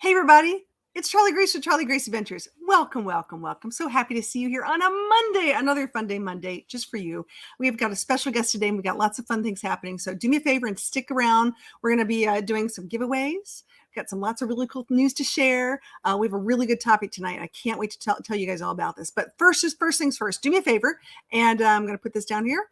Everybody, it's Charlie Grace with Charlie Grace Adventures. Welcome, welcome, welcome. So happy to see you here on a Monday, another Fun Day Monday just for you. We've got a special guest today and we've got lots of fun things happening. So do me a favor and stick around. We're going to be doing some giveaways. We've got lots of really cool news to share. We have a really good topic tonight. I can't wait to tell you guys all about this. But first things first, do me a favor. And I'm going to put this down here.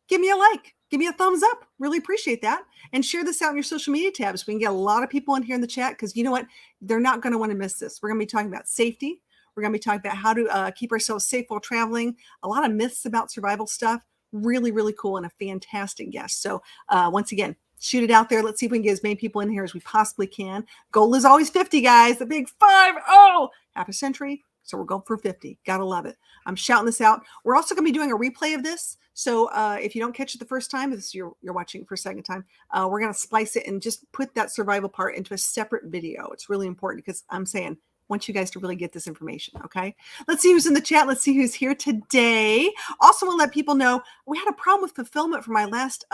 Give me a like. Give me a thumbs up. Really appreciate that. And share this out in your social media tabs. We can get a lot of people in here in the chat because you know what? They're not going to want to miss this. We're going to be talking about safety. We're going to be talking about how to keep ourselves safe while traveling. A lot of myths about survival stuff. Really, really cool and a fantastic guest. So once again, shoot it out there. Let's see if we can get as many people in here as we possibly can. Goal is always 50, guys. The big 5-0. Half a century. So we're going for 50. Gotta love it. I'm shouting this out. We're also going to be doing a replay of this. So if you don't catch it the first time, you're watching it for a second time, we're going to splice it and just put that survival part into a separate video. It's really important because I'm saying, I want you guys to really get this information. Okay. Let's see who's in the chat. Let's see who's here today. Also want to let people know we had a problem with fulfillment for my last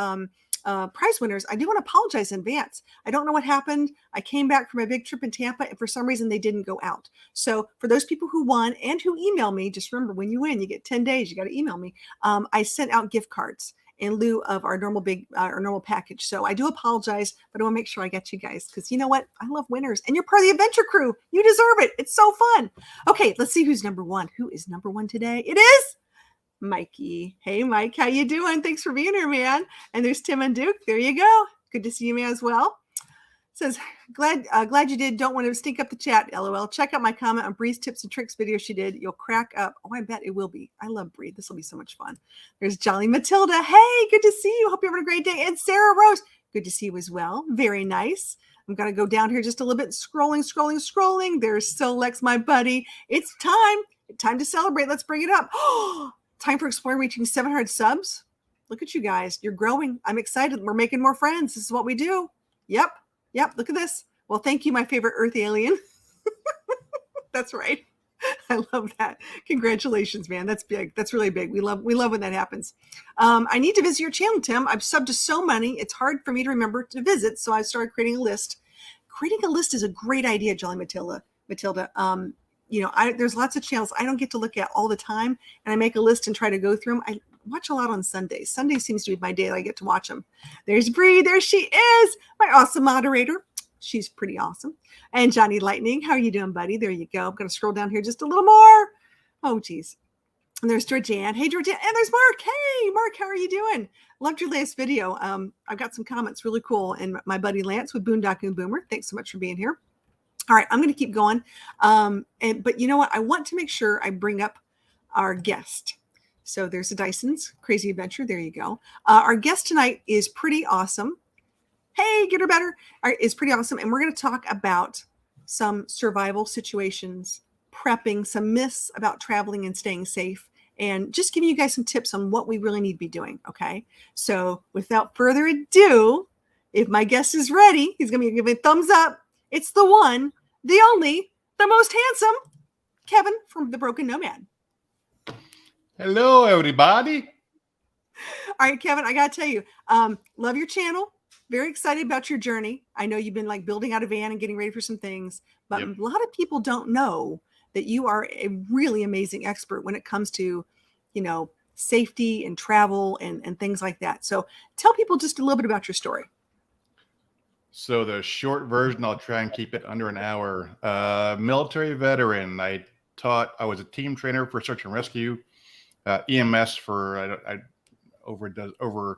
prize winners. I do want to apologize in advance. I don't know what happened. I came back from a big trip in Tampa and for some reason they didn't go out. So for those people who won and who email me, just remember when you win, you get 10 days, you got to email me. I sent out gift cards in lieu of our normal package. So I do apologize, but I want to make sure I get you guys because you know what? I love winners and you're part of the adventure crew. You deserve it. It's so fun. Okay, let's see who's number one. Who is number one today? It is Mikey. Hey, Mike, how you doing? Thanks for being here, man. And there's Tim and Duke. There you go. Good to see you, man, as well. Says, glad you did. Don't want to stink up the chat, LOL. Check out my comment on Bree's tips and tricks video she did. You'll crack up. Oh, I bet it will be. I love Bree. This will be so much fun. There's Jolly Matilda. Hey, good to see you. Hope you're having a great day. And Sarah Rose. Good to see you as well. Very nice. I'm going to go down here just a little bit. Scrolling. There's Solex, my buddy. It's time to celebrate. Let's bring it up. Time for Explore reaching 700 subs. Look at you guys. You're growing. I'm excited. We're making more friends. This is what we do. Yep. Look at this. Well, thank you, my favorite Earth alien. That's right. I love that. Congratulations, man. That's big. That's really big. We love when that happens. I need to visit your channel, Tim. I've subbed to so many. It's hard for me to remember to visit. So I started creating a list. Creating a list is a great idea, Jolly Matilda. There's lots of channels I don't get to look at all the time, and I make a list and try to go through them. I watch a lot on Sundays. Sunday seems to be my day that I get to watch them. There's Bree. There she is, my awesome moderator. She's pretty awesome. And Johnny Lightning, how are you doing, buddy? There you go. I'm going to scroll down here just a little more. Oh, geez. And there's Georgianne. Hey, Georgianne. And there's Mark. Hey, Mark, how are you doing? Loved your last video. I've got some comments. Really cool. And my buddy Lance with Boondocking Boomer. Thanks so much for being here. All right, I'm going to keep going. But you know what? I want to make sure I bring up our guest. So there's the Dyson's Crazy Adventure. There you go. Our guest tonight is pretty awesome. Hey, get her better. All right, is pretty awesome. And we're going to talk about some survival situations, prepping, some myths about traveling and staying safe, and just giving you guys some tips on what we really need to be doing. Okay. So without further ado, if my guest is ready, he's going to be giving a thumbs up. It's the one, the only, the most handsome, Kevin from The Broken Nomad. Hello, everybody. All right, Kevin, I got to tell you, love your channel. Very excited about your journey. I know you've been like building out a van and getting ready for some things, but Yep. a lot of people don't know that you are a really amazing expert when it comes to, safety and travel and things like that. So tell people just a little bit about your story. So the short version, I'll try and keep it under an hour. Military veteran. I was a team trainer for search and rescue, EMS for over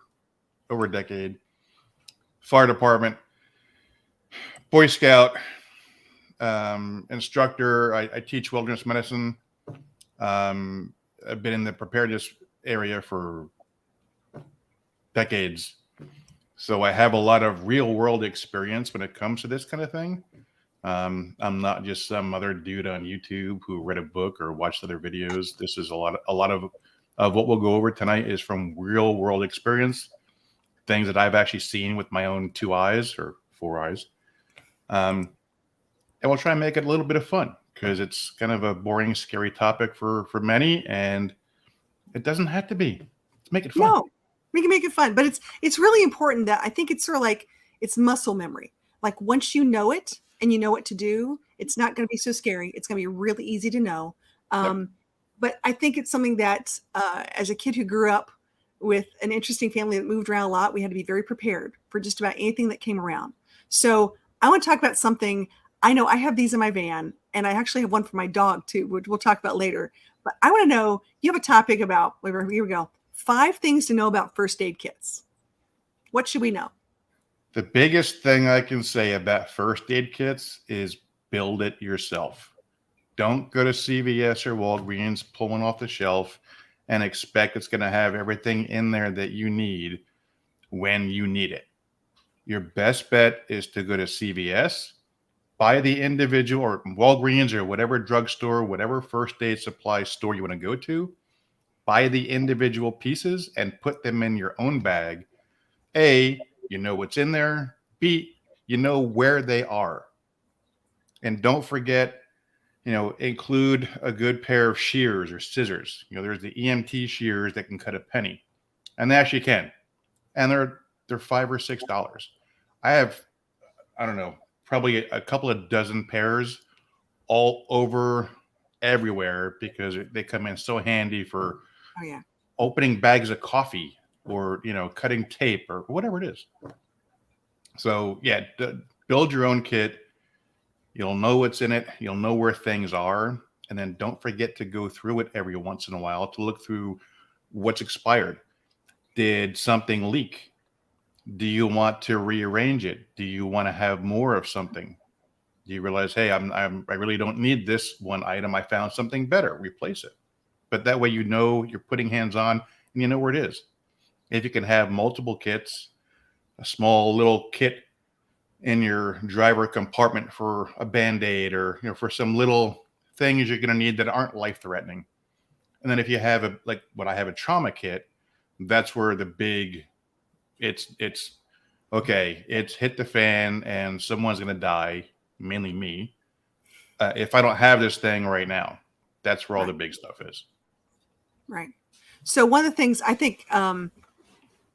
a decade, fire department, Boy Scout, instructor. I teach wilderness medicine. I've been in the preparedness area for decades. So I have a lot of real world experience when it comes to this kind of thing. I'm not just some other dude on YouTube who read a book or watched other videos. This is a lot of what we'll go over tonight is from real world experience, things that I've actually seen with my own 2 eyes or 4 eyes. And we'll try and make it a little bit of fun because it's kind of a boring, scary topic for many, and it doesn't have to be. Let's make it fun. No, we can make it fun, but it's really important that I think it's sort of like it's muscle memory. Like once you know it and you know what to do, it's not going to be so scary. It's going to be really easy to know. Yep. But I think it's something that, as a kid who grew up with an interesting family that moved around a lot, we had to be very prepared for just about anything that came around. So I want to talk about something. I know I have these in my van, and I actually have one for my dog too, which we'll talk about later. But I want to know, you have a topic about, here we go, 5 things to know about first aid kits. What should we know? The biggest thing I can say about first aid kits is build it yourself. Don't go to CVS or Walgreens, pull one off the shelf, and expect it's going to have everything in there that you need when you need it. Your best bet is to go to CVS, buy the individual, or Walgreens or whatever drugstore, whatever first aid supply store you want to go to, buy the individual pieces and put them in your own bag. A, you know what's in there. B, you know where they are. And don't forget, include a good pair of shears or scissors. There's the EMT shears that can cut a penny, and they actually can. And they're $5 or $6. I don't know, probably a couple of dozen pairs all over everywhere because they come in so handy for Oh, yeah. opening bags of coffee or cutting tape or whatever it is. So yeah, build your own kit. You'll know what's in it. You'll know where things are, and then don't forget to go through it every once in a while to look through what's expired. Did something leak? Do you want to rearrange it? Do you want to have more of something? Do you realize, hey, I really don't need this one item. I found something better. Replace it. But that way, you're putting hands on and you know where it is. If you can have multiple kits, a small little kit in your driver compartment for a Band-Aid or for some little things you're going to need that aren't life-threatening. And then if you have a trauma kit, that's where the big it's okay, it's hit the fan and someone's going to die, mainly me. If I don't have this thing right now, that's where all the Right. big stuff is. Right. So one of the things I think,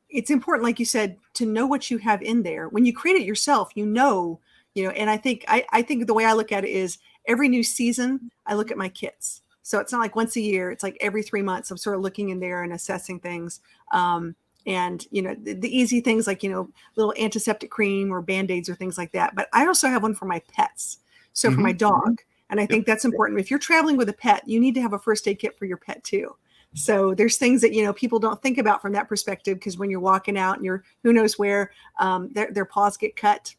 it's important, like you said, to know what you have in there. When you create it yourself, and I think the way I look at it is every new season, I look at my kits. So it's not like once a year, it's like every 3 months, I'm sort of looking in there and assessing things. And the easy things like, little antiseptic cream or Band-Aids or things like that. But I also have one for my pets. So for my dog, and I think that's important. If you're traveling with a pet, you need to have a first aid kit for your pet too. So there's things that, people don't think about from that perspective, because when you're walking out and you're who knows where, their paws get cut,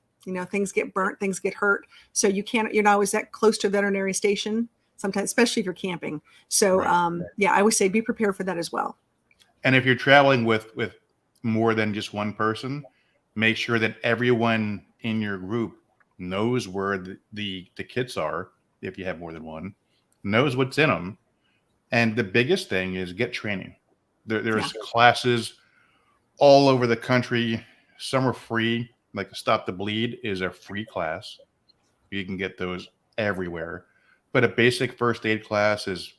things get burnt, things get hurt. So you're not always that close to a veterinary station sometimes, especially if you're camping. So Right. yeah, I would say be prepared for that as well. And if you're traveling with more than just one person, make sure that everyone in your group knows where the kits are. If you have more than one, knows what's in them. And the biggest thing is get training. There's classes all over the country. Some are free, like Stop the Bleed is a free class. You can get those everywhere. But a basic first aid class is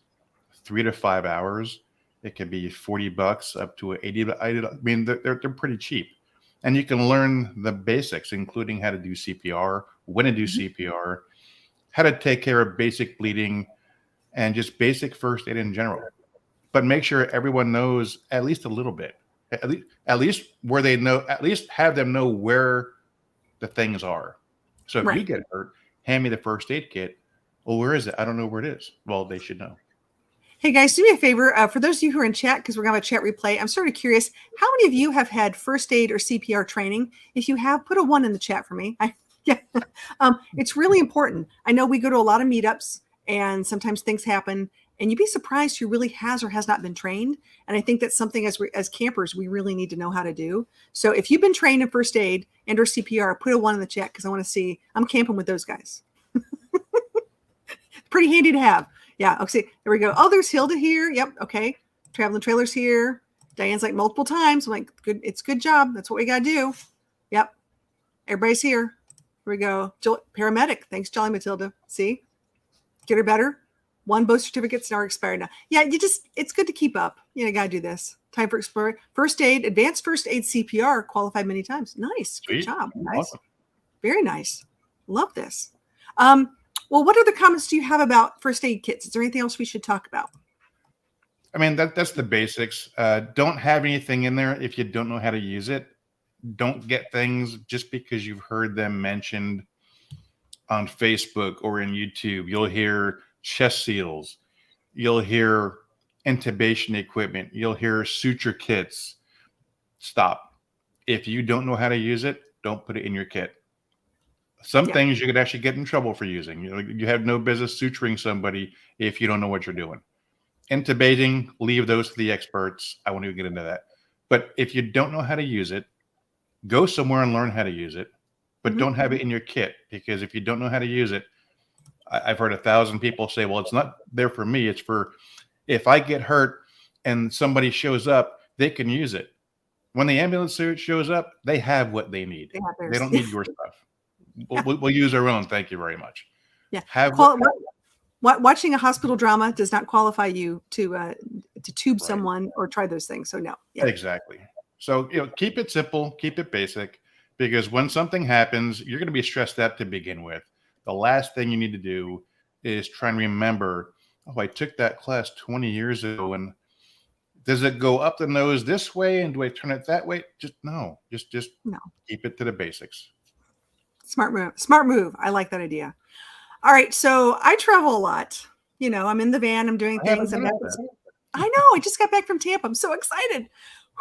3 to 5 hours. It can be $40 up to 80. I mean, they're pretty cheap. and you can learn the basics, including how to do CPR, when to do Mhm. CPR, how to take care of basic bleeding, and just basic first aid in general. But make sure everyone knows at least a little bit, at least where they know, at least have them know where the things are. So if you Right. get hurt, hand me the first aid kit. Well, where is it? I don't know where it is. Well, they should know. Hey guys, do me a favor. For those of you who are in chat, because we're going to have a chat replay, I'm sort of curious, how many of you have had first aid or CPR training? If you have, put a 1 in the chat for me. Yeah, it's really important. I know we go to a lot of meetups and sometimes things happen and you'd be surprised who really has or has not been trained. And I think that's something as campers, we really need to know how to do. So if you've been trained in first aid and or CPR, put a 1 in the chat because I want to see, I'm camping with those guys. Pretty handy to have. Yeah. Okay. There we go. Oh, there's Hilda here. Yep. Okay. Traveling trailers here. Diane's like multiple times. I'm like, good. It's a good job. That's what we got to do. Yep. Everybody's here. Here we go. Paramedic. Thanks, Jolly Matilda. See, get her better. 1 both certificates are expired now. Yeah. It's good to keep up. You got to do this. Time for explore. First aid, advanced first aid CPR, qualified many times. Nice. Good Sweet. job. Nice. Awesome. Very nice. Love this. Well, what other comments do you have about first aid kits? Is there anything else we should talk about? I mean, that's the basics. Don't have anything in there if you don't know how to use it. Don't get things just because you've heard them mentioned on Facebook or in YouTube. You'll hear chest seals. You'll hear intubation equipment. You'll hear suture kits. Stop. If you don't know how to use it, don't put it in your kit. Some things you could actually get in trouble for using. You have no business suturing somebody if you don't know what you're doing. Intubating, leave those to the experts. I won't even get into that. But if you don't know how to use it, go somewhere and learn how to use it. But don't have it in your kit, because if you don't know how to use it, I've heard 1,000 people say, well, it's not there for me. It's for if I get hurt and somebody shows up, they can use it. When the ambulance shows up, they have what they need. They don't need your stuff. We'll use our own. Thank you very much. Yeah. Watching a hospital drama does not qualify you to tube someone or try those things. So no. Yeah. Exactly. So keep it simple, keep it basic, because when something happens, you're going to be stressed out to begin with. The last thing you need to do is try and remember, oh, I took that class 20 years ago, and does it go up the nose this way, and do I turn it that way? Just no. Keep it to the basics. Smart move. Smart move. I like that idea. All right. So I travel a lot. I'm in the van. I'm doing things. I know. I just got back from Tampa. I'm so excited.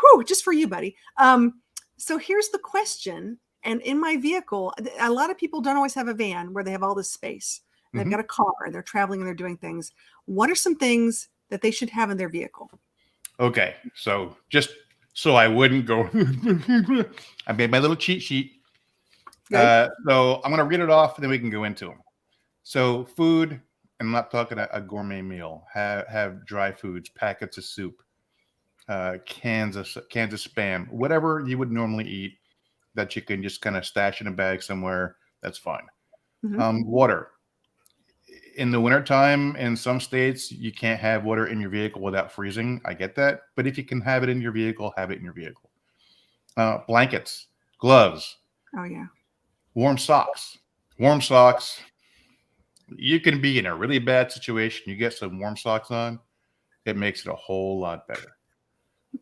Whew, just for you, buddy. So here's the question. And in my vehicle, a lot of people don't always have a van where they have all this space. They've got a car and they're traveling and they're doing things. What are some things that they should have in their vehicle? Okay. So just so I wouldn't go, I made my little cheat sheet. So I'm going to read it off and then we can go into them. So food, I'm not talking a gourmet meal. Have dry foods, packets of soup, cans of Spam, whatever you would normally eat that you can just kind of stash in a bag somewhere. That's fine. Water. In the wintertime, in some states, you can't have water in your vehicle without freezing. I get that. But if you can have it in your vehicle, have it in your vehicle. Blankets, gloves. Oh, yeah. Warm socks. Warm socks. You can be in a really bad situation. You get some warm socks on, it makes it a whole lot better.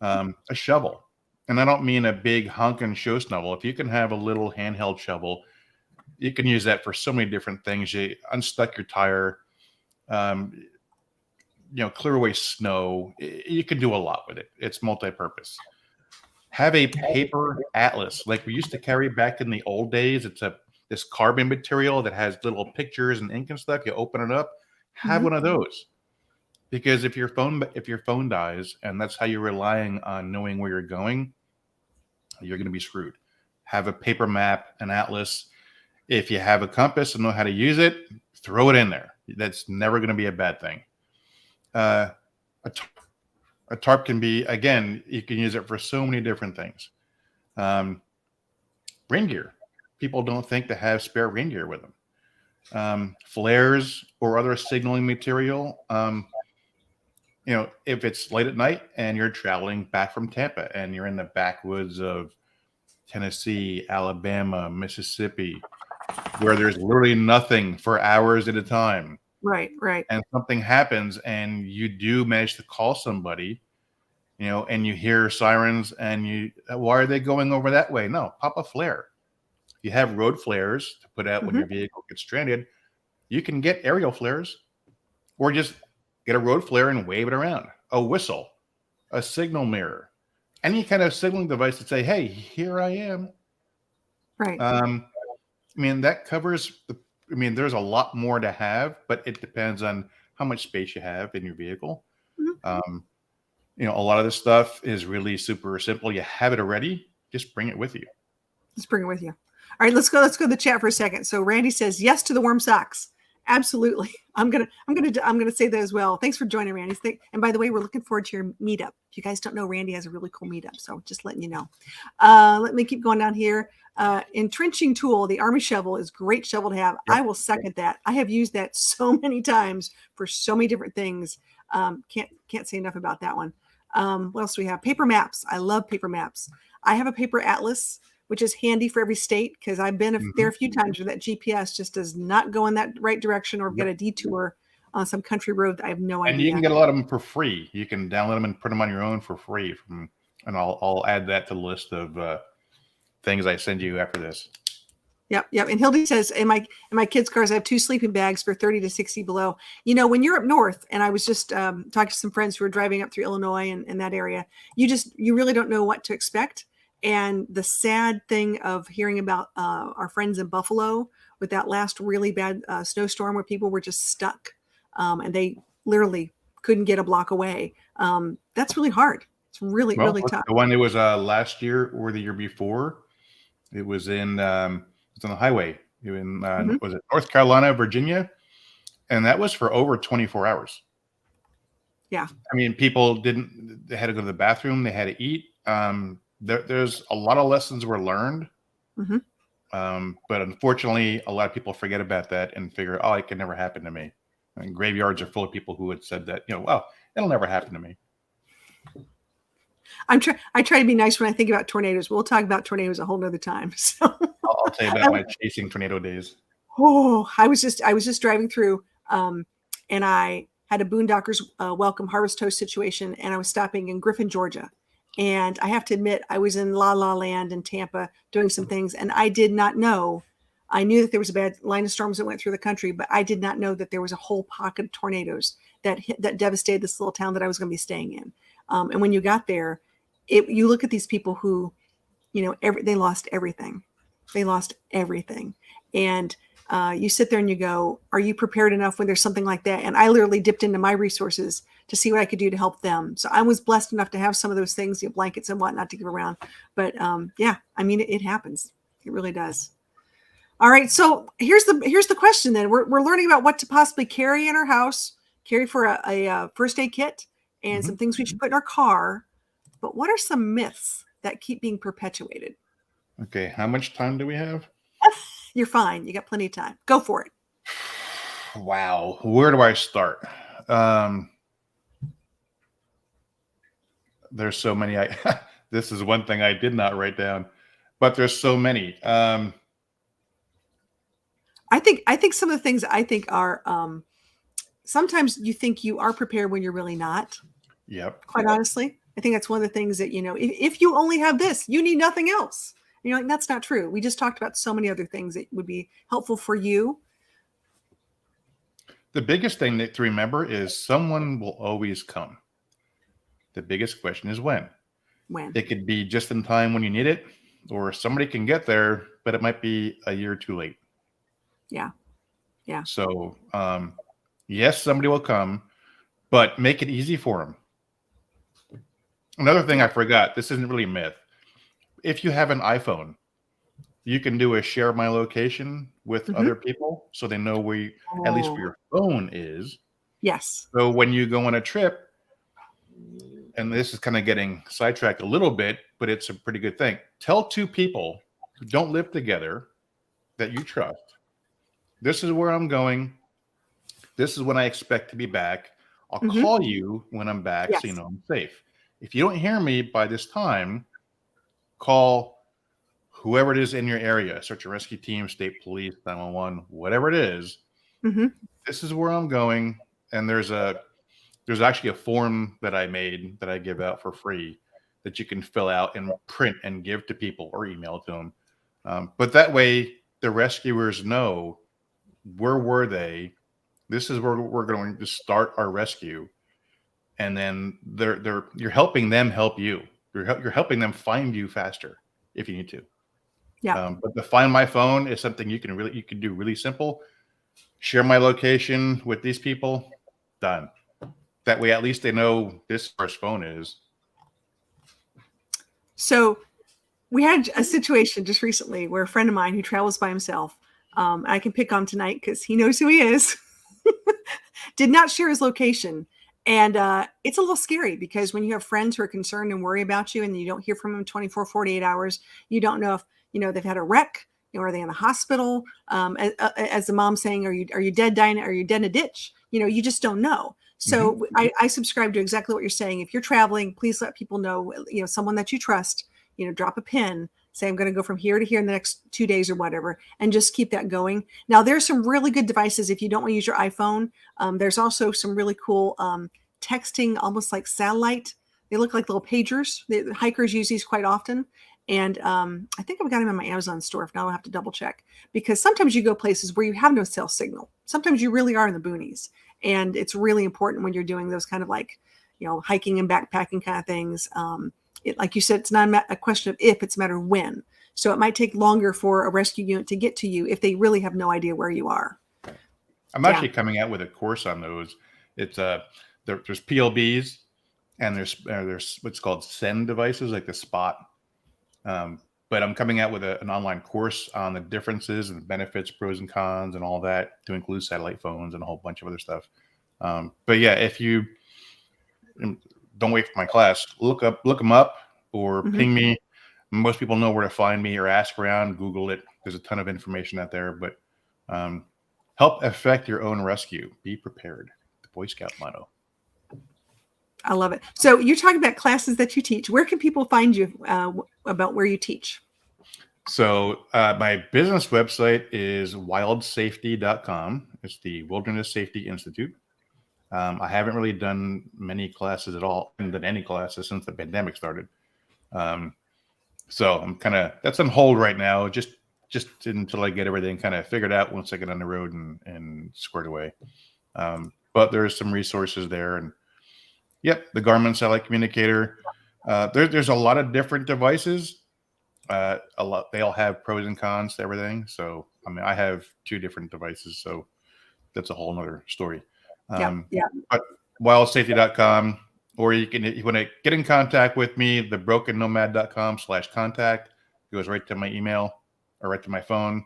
A shovel. And I don't mean a big honking show shovel. If you can have a little handheld shovel, you can use that for so many different things. You unstuck your tire, clear away snow. You can do a lot with it. It's multi-purpose. Have a paper atlas like we used to carry back in the old days. It's this carbon material that has little pictures and ink and stuff. You open it up, have one of those. Because if your phone dies and that's how you're relying on knowing where you're going, you're going to be screwed. Have a paper map, an atlas. If you have a compass and know how to use it, throw it in there. That's never going to be a bad thing. A tarp can be, again, you can use it for so many different things. Rain gear. People don't think to have spare rain gear with them. Flares or other signaling material. If it's late at night and you're traveling back from Tampa and you're in the backwoods of Tennessee, Alabama, Mississippi, where there's literally nothing for hours at a time. Right, right. And something happens and you do manage to call somebody, and you hear sirens and why are they going over that way? No, pop a flare. You have road flares to put out when Hmm. your vehicle gets stranded. You can get aerial flares or just get a road flare and wave it around. A whistle, a signal mirror, any kind of signaling device to say, hey, here I am. Right. That covers there's a lot more to have, but it depends on how much space you have in your vehicle. Mhm. A lot of this stuff is really super simple. You have it already, just bring it with you. Just bring it with you. All right, let's go to the chat for a second. So Randy says yes to the warm socks. Absolutely. I'm gonna say that as well. Thanks for joining, Randy. And by the way, we're looking forward to your meetup. If you guys don't know, Randy has a really cool meetup. So just letting you know. Let me keep going down here. Entrenching tool, the army shovel is great shovel to have. Yep. I will second that. I have used that so many times for so many different things. Can't say enough about that one. What else do we have? Paper maps. I love paper maps. I have a paper atlas, which is handy for every state because I've been there a few times where that GPS just does not go in that right direction or get a detour on some country road that I have no idea. And you can get a lot of them for free. You can download them and put them on your own for free. And I'll add that to the list of things I send you after this. Yep. And Hildy says, in my kids' cars, I have 2 sleeping bags for 30 to 60 below. When you're up north, and I was just talking to some friends who were driving up through Illinois and that area, you really don't know what to expect. And the sad thing of hearing about our friends in Buffalo with that last really bad snowstorm where people were just stuck and they literally couldn't get a block away. That's really hard. It's really tough. The one that was last year or the year before, it was in it's on the highway in was it North Carolina, Virginia, and that was for over 24 hours. Yeah. People they had to go to the bathroom, they had to eat. There's a lot of lessons were learned. But unfortunately, a lot of people forget about that and figure, oh, it can never happen to me. And graveyards are full of people who had said that, well, it'll never happen to me. I try to be nice when I think about tornadoes. We'll talk about tornadoes a whole nother time. So I'll tell you about my chasing tornado days. Oh, I was just driving through, and I had a Boondockers Welcome Harvest Toast situation, and I was stopping in Griffin, Georgia. And I have to admit, I was in La La Land in Tampa doing some things, and I did not know. I knew that there was a bad line of storms that went through the country, but I did not know that there was a whole pocket of tornadoes that devastated this little town that I was going to be staying in. And when you got there, you look at these people who, they lost everything. They lost everything. And you sit there and you go, are you prepared enough when there's something like that? And I literally dipped into my resources to see what I could do to help them. So I was blessed enough to have some of those things, blankets and whatnot to give around. But it happens. It really does. All right. So here's the question then. We're learning about what to possibly carry in our house, carry for a first aid kit, and some things we should put in our car. But what are some myths that keep being perpetuated? Okay. How much time do we have? You're fine. You got plenty of time. Go for it. Wow. Where do I start? There's so many. This is one thing I did not write down, but there's so many. I think some of the things I think are sometimes you think you are prepared when you're really not. Yep. Quite honestly, I think that's one of the things that, if you only have this, you need nothing else. And you're like, that's not true. We just talked about so many other things that would be helpful for you. The biggest thing to remember is someone will always come. The biggest question is when. When? It could be just in time when you need it, or somebody can get there, but it might be a year too late. Yeah. Yeah. So, yes, somebody will come, but make it easy for them. Another thing I forgot, this isn't really a myth. If you have an iPhone, you can do a share my location with other people so they know where at least where your phone is. Yes. So when you go on a trip, and this is kind of getting sidetracked a little bit, but it's a pretty good thing. Tell 2 people who don't live together that you trust. This is where I'm going. This is when I expect to be back. I'll call you when I'm back so you know I'm safe. If you don't hear me by this time, call whoever it is in your area, search and rescue team, state police, 911, whatever it is, this is where I'm going. And there's actually a form that I made that I give out for free that you can fill out and print and give to people or email to them. But that way the rescuers know where were they. This is where we're going to start our rescue. And then you're helping them help you. You're helping them find you faster if you need to. Yeah. But the Find My Phone is something you can do really simple. Share my location with these people. Done. That way, at least they know this first phone is. So we had a situation just recently where a friend of mine who travels by himself, I can pick on tonight because he knows who he is, did not share his location. And it's a little scary because when you have friends who are concerned and worry about you and you don't hear from them 24, 48 hours, you don't know if, they've had a wreck, are they in the hospital? As the mom saying, are you dead, dying? Are you dead in a ditch? You just don't know. So I subscribe to exactly what you're saying. If you're traveling, please let people know, someone that you trust, drop a pin, say, I'm going to go from here to here in the next 2 days or whatever, and just keep that going. Now, there's some really good devices if you don't want to use your iPhone. There's also some really cool texting, almost like satellite. They look like little pagers. The hikers use these quite often. And I think I've got them in my Amazon store. If not, I'll have to double check. Because sometimes you go places where you have no cell signal. Sometimes you really are in the boonies. And it's really important when you're doing those kind of like, hiking and backpacking kind of things. Like you said, it's not a question of if, it's a matter of when. So it might take longer for a rescue unit to get to you if they really have no idea where you are. I'm actually coming out with a course on those. It's there's PLBs and there's what's called send devices like the Spot. But I'm coming out with an online course on the differences and benefits, pros and cons, and all that to include satellite phones and a whole bunch of other stuff. But yeah, if you don't wait for my class, look them up or ping me. Most people know where to find me or ask around, Google it. There's a ton of information out there, but help affect your own rescue. Be prepared. The Boy Scout motto. I love it. So you're talking about classes that you teach. Where can people find you about where you teach? So my business website is wildsafety.com. It's the Wilderness Safety Institute. I haven't really done many classes at all, and done any classes since the pandemic started. So I'm that's on hold right now, just until I get everything kind of figured out once I get on the road and squared away. But there's some resources there, and yep, the Garmin Satellite Communicator. There's a lot of different devices. They all have pros and cons to everything. So I have 2 different devices, so that's a whole nother story. But wildsafety.com, or if you want to get in contact with me, thebrokennomad.com/contact goes right to my email or right to my phone,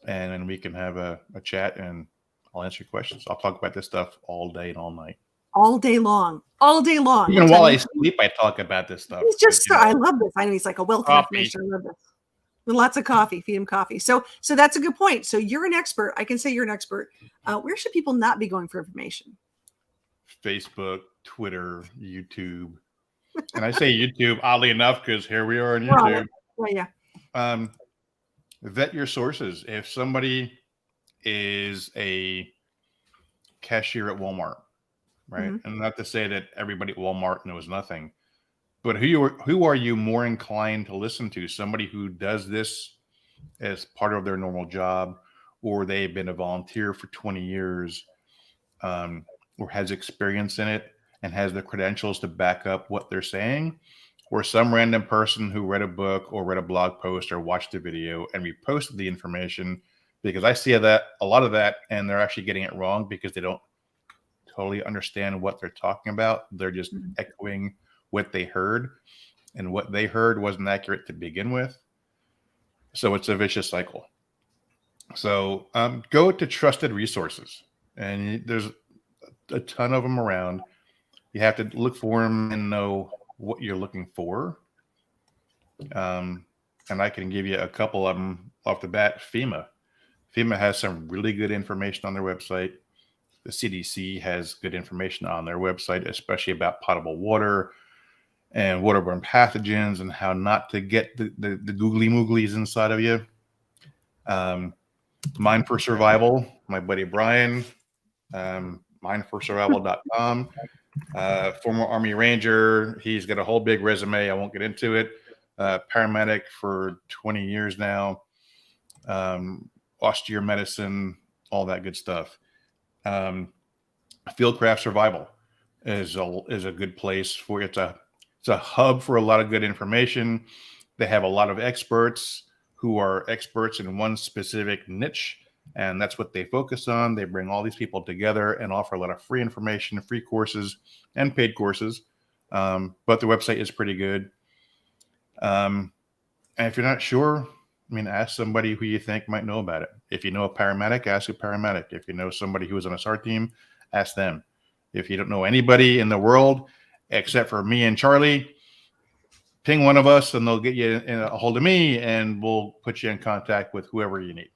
and then we can have a chat and I'll answer your questions. I'll talk about this stuff all day and all night. All day long. Even while I sleep, I talk about this stuff. It's just I love this. I know he's like a wealth of information. I love this. With lots of coffee, feed him coffee. So that's a good point. So you're an expert. I can say you're an expert. Where should people not be going for information? Facebook, Twitter, YouTube. And I say YouTube, oddly enough, because here we are on YouTube. Yeah. Vet your sources. If somebody is a cashier at Walmart, right? And not to say that everybody at Walmart knows nothing, but who are you more inclined to listen to? Somebody who does this as part of their normal job, or they've been a volunteer for 20 years, or has experience in it and has the credentials to back up what they're saying, or some random person who read a book or read a blog post or watched a video and reposted the information, because I see a lot of that, and they're actually getting it wrong because they don't totally understand what they're talking about. They're just echoing what they heard, and what they heard wasn't accurate to begin with. So it's a vicious cycle. So go to trusted resources, and there's a ton of them around. You have to look for them and know what you're looking for. And I can give you a couple of them off the bat. FEMA has some really good information on their website. The CDC has good information on their website, especially about potable water and waterborne pathogens and how not to get the googly mooglies inside of you. Mine for Survival, my buddy Brian, mineforsurvival.com. Former Army Ranger. He's got a whole big resume. I won't get into it. Paramedic for 20 years now. Austere medicine, all that good stuff. Fieldcraft Survival is a good place for it's a hub for a lot of good information. They have a lot of experts who are experts in one specific niche, and that's what they focus on. They bring all these people together and offer a lot of free information, free courses, and paid courses. But the website is pretty good. And if you're not sure, I mean, ask somebody who you think might know about it. If you know a paramedic, ask a paramedic. If you know somebody who is on a SAR team, ask them. If you don't know anybody in the world except for me and Charlie, ping one of us and they'll get you a hold of me and we'll put you in contact with whoever you need.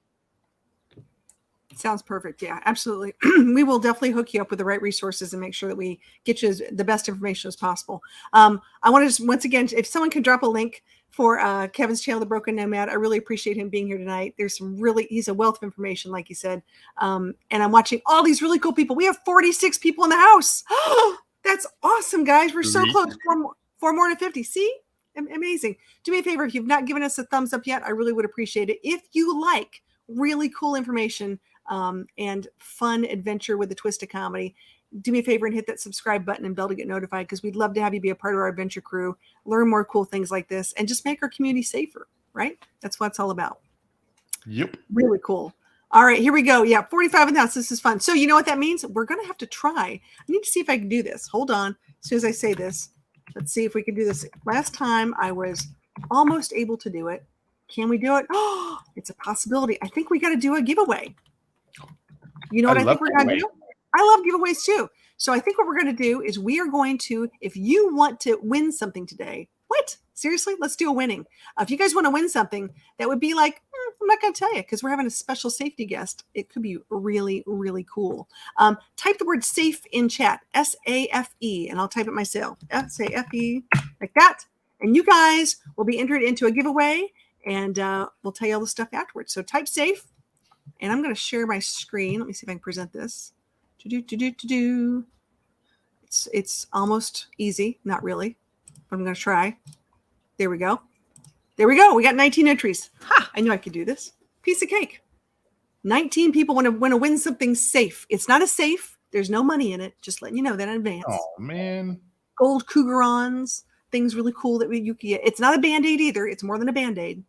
Sounds perfect. Yeah, absolutely. We will definitely hook you up with the right resources and make sure that we get you the best information as possible. I want to just, once again, if someone can drop a link for Kevin's channel, The Broken Nomad, I really appreciate him being here tonight. There's he's a wealth of information, like you said. And I'm watching all these really cool people. We have 46 people in the house. That's awesome, guys. We're so close. Four more to 50. See? Amazing. Do me a favor. If you've not given us a thumbs up yet, I really would appreciate it. If you like really cool information, and fun adventure with a twist of comedy, do me a favor and hit that subscribe button and bell to get notified, because we'd love to have you be a part of our adventure crew, learn more cool things like this, and just make our community safer, right? That's what it's all about. Yep. Really cool. All right, here we go. Yeah, 45 in the house. This is fun. So you know what that means? We're going to have to try. I need to see if I can do this. Hold on. As soon as I say this, let's see if we can do this. Last time I was almost able to do it. Can we do it? Oh, it's a possibility. I think we got to do a giveaway. You know what I think we're going to do? I love giveaways too. So I think what we're going to do is we are going to, if you want to win something today, what? Seriously? Let's do a winning. If you guys want to win something, that would be like, I'm not going to tell you because we're having a special safety guest. It could be really, really cool. Type the word SAFE in chat, SAFE, and I'll type it myself, SAFE, like that. And you guys will be entered into a giveaway, and we'll tell you all the stuff afterwards. So type SAFE. And I'm going to share my screen. Let me see if I can present this. It's almost easy. Not really, but I'm going to try. There we go. There we go. We got 19 entries. Ha! I knew I could do this. Piece of cake. 19 people want to win something safe. It's not a safe. There's no money in it. Just letting you know that in advance. Oh, man. Gold Cougarons. Things really cool that you can get. It's not a Band-Aid either. It's more than a Band-Aid.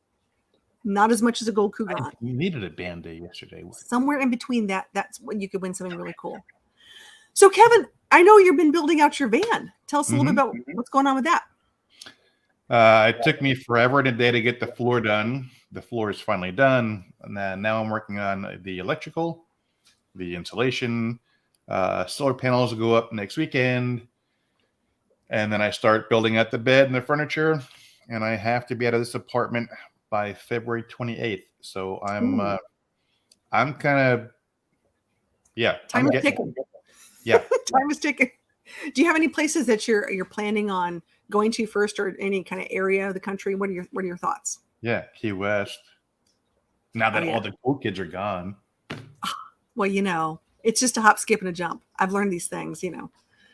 Not as much as a gold Cougar. You needed a Band-Aid yesterday. Somewhere in between that's when you could win something really cool. So, Kevin, I know you've been building out your van. Tell us a little bit about what's going on with that. It took me forever and a day to get the floor done. The floor is finally done. And then now I'm working on the electrical, the insulation. Solar panels will go up next weekend. And then I start building out the bed and the furniture. And I have to be out of this apartment by February 28th. So I'm kind of, yeah. Time is ticking. Yeah. Time is ticking. Do you have any places that you're planning on going to first, or any kind of area of the country? What are your thoughts? Yeah. Key West. Now that all the cool kids are gone. Well, it's just a hop, skip, and a jump. I've learned these things,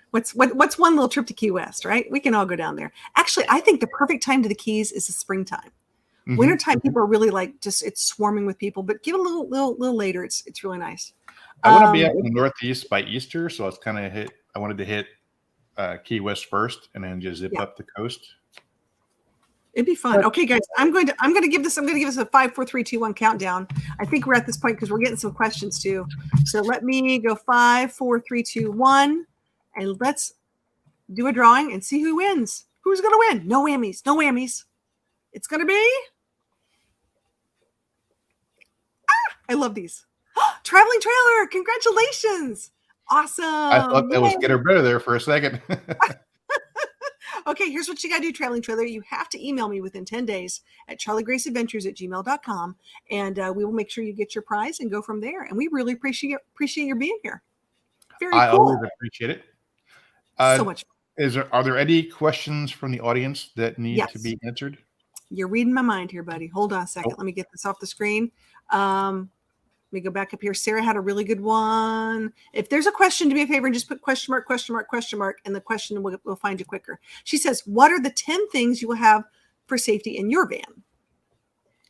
What's one little trip to Key West, right? We can all go down there. Actually, I think the perfect time to the Keys is the springtime. Wintertime, people are really it's swarming with people, but give it a little later. It's really nice. I want to be out in the Northeast by Easter, so I wanted to hit Key West first, and then just zip up the coast. It'd be fun. Okay, guys, I'm going to give this a 5, 4, 3, 2, 1 countdown. I think we're at this point because we're getting some questions too. So let me go 5, 4, 3, 2, 1, and let's do a drawing and see who wins. Who's going to win? No whammies. No whammies. It's going to be. I love these. Traveling trailer. Congratulations. Awesome. I thought that was get her better there for a second. Okay, here's what you got to do, Traveling Trailer. You have to email me within 10 days at charliegraceadventures@gmail.com, and we will make sure you get your prize and go from there. And we really appreciate your being here. Very cool. I always appreciate it. So much fun. Are there any questions from the audience that need to Yes. be answered? You're reading my mind here, buddy. Hold on a second. Oh. Let me get this off the screen. Let me go back up here. Sarah had a really good one. If there's a question, do me a favor and just put question mark, question mark, question mark, and the question will find you quicker. She says, what are the 10 things you will have for safety in your van?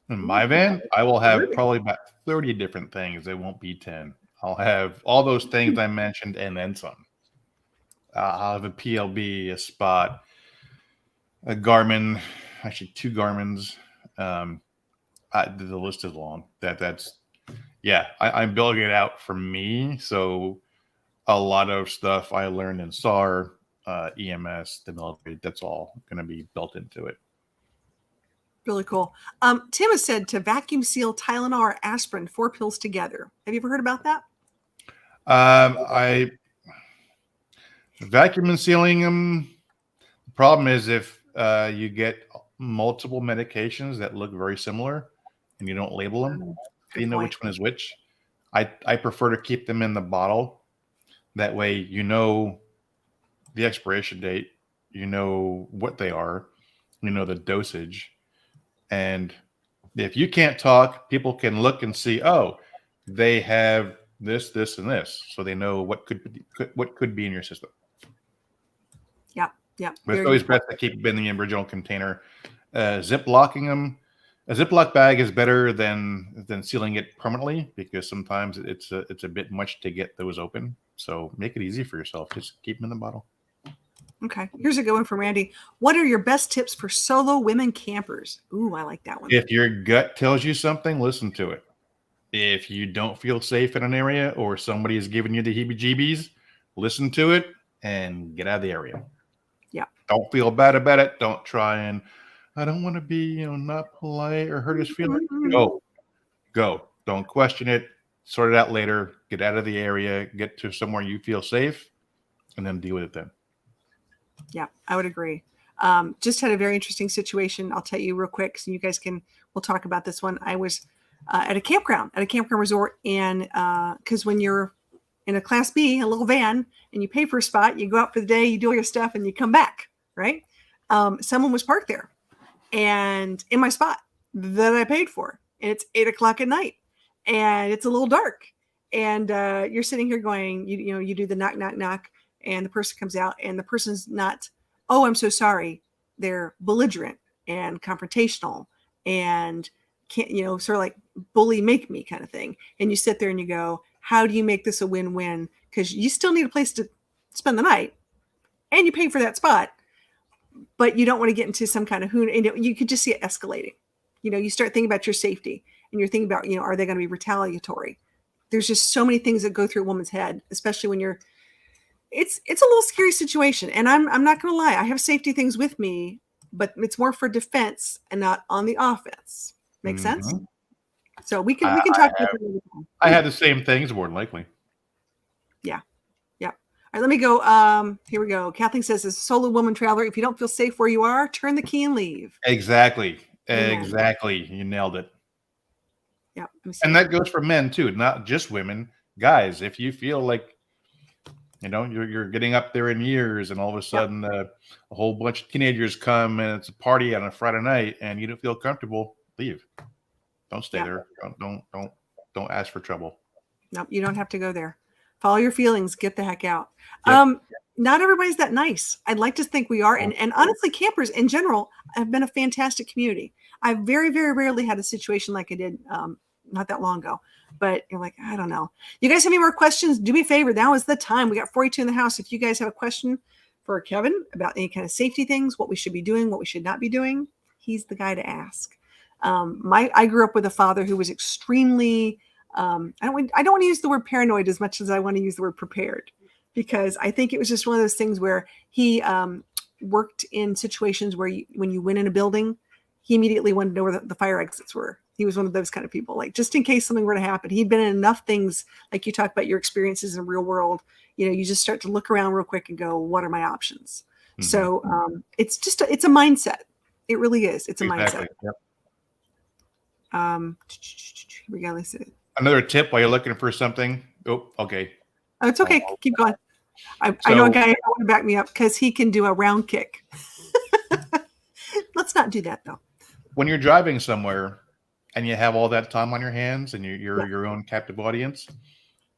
In my van, I will have probably about 30 different things. It won't be 10. I'll have all those things I mentioned and then some. I'll have a PLB, a Spot, a Garmin, actually 2 Garmins. The list is long. I'm building it out for me. So a lot of stuff I learned in SAR, EMS, the military, that's all going to be built into it. Really cool. Tim has said to vacuum seal Tylenol or aspirin, 4 pills together. Have you ever heard about that? I vacuum and sealing them. The problem is if you get multiple medications that look very similar and you don't label them, you know which one is which. I prefer to keep them in the bottle. That way, you know the expiration date, you know what they are, you know the dosage. And if you can't talk, people can look and see, oh, they have this, this, and this. So they know what could be in your system. Yeah. But it's always best to keep them in the original container. Zip-locking them. A Ziploc bag is better than sealing it permanently because sometimes it's a bit much to get those open. So make it easy for yourself. Just keep them in the bottle. Okay. Here's a good one from Randy. What are your best tips for solo women campers? Ooh, I like that one. If your gut tells you something, listen to it. If you don't feel safe in an area or somebody is giving you the heebie-jeebies, listen to it and get out of the area. Yeah. Don't feel bad about it. Don't try and, I don't want to be, not polite or hurt his feelings. Go. Don't question it. Sort it out later. Get out of the area. Get to somewhere you feel safe, and then deal with it then. Yeah, I would agree. Just had a very interesting situation. I'll tell you real quick, so you guys we'll talk about this one. I was at a campground resort, and because when you're in a Class B, a little van, and you pay for a spot, you go out for the day, you do all your stuff, and you come back, right? Someone was parked there, and in my spot that I paid for, and it's 8:00 at night, and it's a little dark, and you're sitting here going, you do the knock, knock, knock, and the person comes out, and the person's not, oh, I'm so sorry. They're belligerent and confrontational and can't, sort of like bully make me kind of thing. And you sit there and you go, how do you make this a win-win? Because you still need a place to spend the night and you pay for that spot, but you don't want to get into some kind of you could just see it escalating. You start thinking about your safety and you're thinking about, are they going to be retaliatory? There's just so many things that go through a woman's head, especially when it's a little scary situation. And I'm not going to lie. I have safety things with me, but it's more for defense and not on the offense. Make sense? So we can talk about it. I had the same things more than likely. Yeah. All right, let me go. Here we go. Kathleen says, as a solo woman traveler, if you don't feel safe where you are, turn the key and leave. Exactly. You nailed it. Yeah. And that goes for men too, not just women. Guys, if you feel like you're getting up there in years and all of a sudden a whole bunch of teenagers come and it's a party on a Friday night and you don't feel comfortable, leave. Don't stay there. Don't ask for trouble. Nope, you don't have to go there. Follow your feelings. Get the heck out. Yep. Not everybody's that nice. I'd like to think we are. And honestly, campers in general have been a fantastic community. I've very, very rarely had a situation like I did not that long ago. But you're like, I don't know. You guys have any more questions? Do me a favor. Now is the time. We got 42 in the house. If you guys have a question for Kevin about any kind of safety things, what we should be doing, what we should not be doing, he's the guy to ask. I grew up with a father who was extremely, I don't want to use the word paranoid as much as I want to use the word prepared, because I think it was just one of those things where he worked in situations where when you went in a building, he immediately wanted to know where the fire exits were. He was one of those kind of people, like just in case something were to happen. He'd been in enough things, like you talk about your experiences in the real world. You just start to look around real quick and go, what are my options? Mm-hmm. So it's just it's a mindset. It really is. It's a mindset. Yep. Here we go. Listen. Another tip while you're looking for something. Oh, okay. Oh, it's okay. Keep going. I know a guy who want to back me up because he can do a round kick. Let's not do that though. When you're driving somewhere and you have all that time on your hands and you're your own captive audience,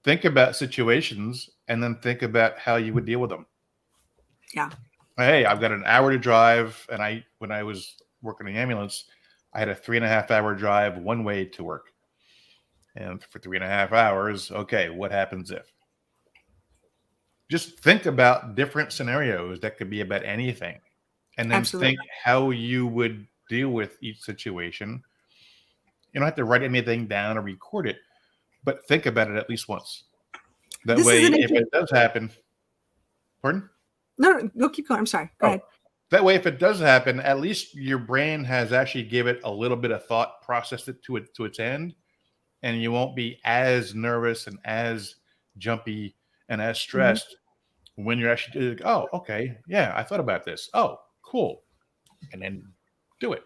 think about situations and then think about how you would deal with them. Yeah. Hey, I've got an hour to drive, and when I was working in the ambulance, I had a 3.5 hour drive one way to work. And for 3.5 hours, okay, what happens if? Just think about different scenarios that could be about anything, and then Absolutely. think how you would deal with each situation. You don't have to write anything down or record it, but think about it at least once. That This way, is if it does happen, pardon? No, go keep going. I'm sorry. Go ahead. That way, if it does happen, at least your brain has actually give it a little bit of thought, processed it to its end, and you won't be as nervous and as jumpy and as stressed when you're actually like, oh, okay, yeah, I thought about this. Oh, cool, and then do it.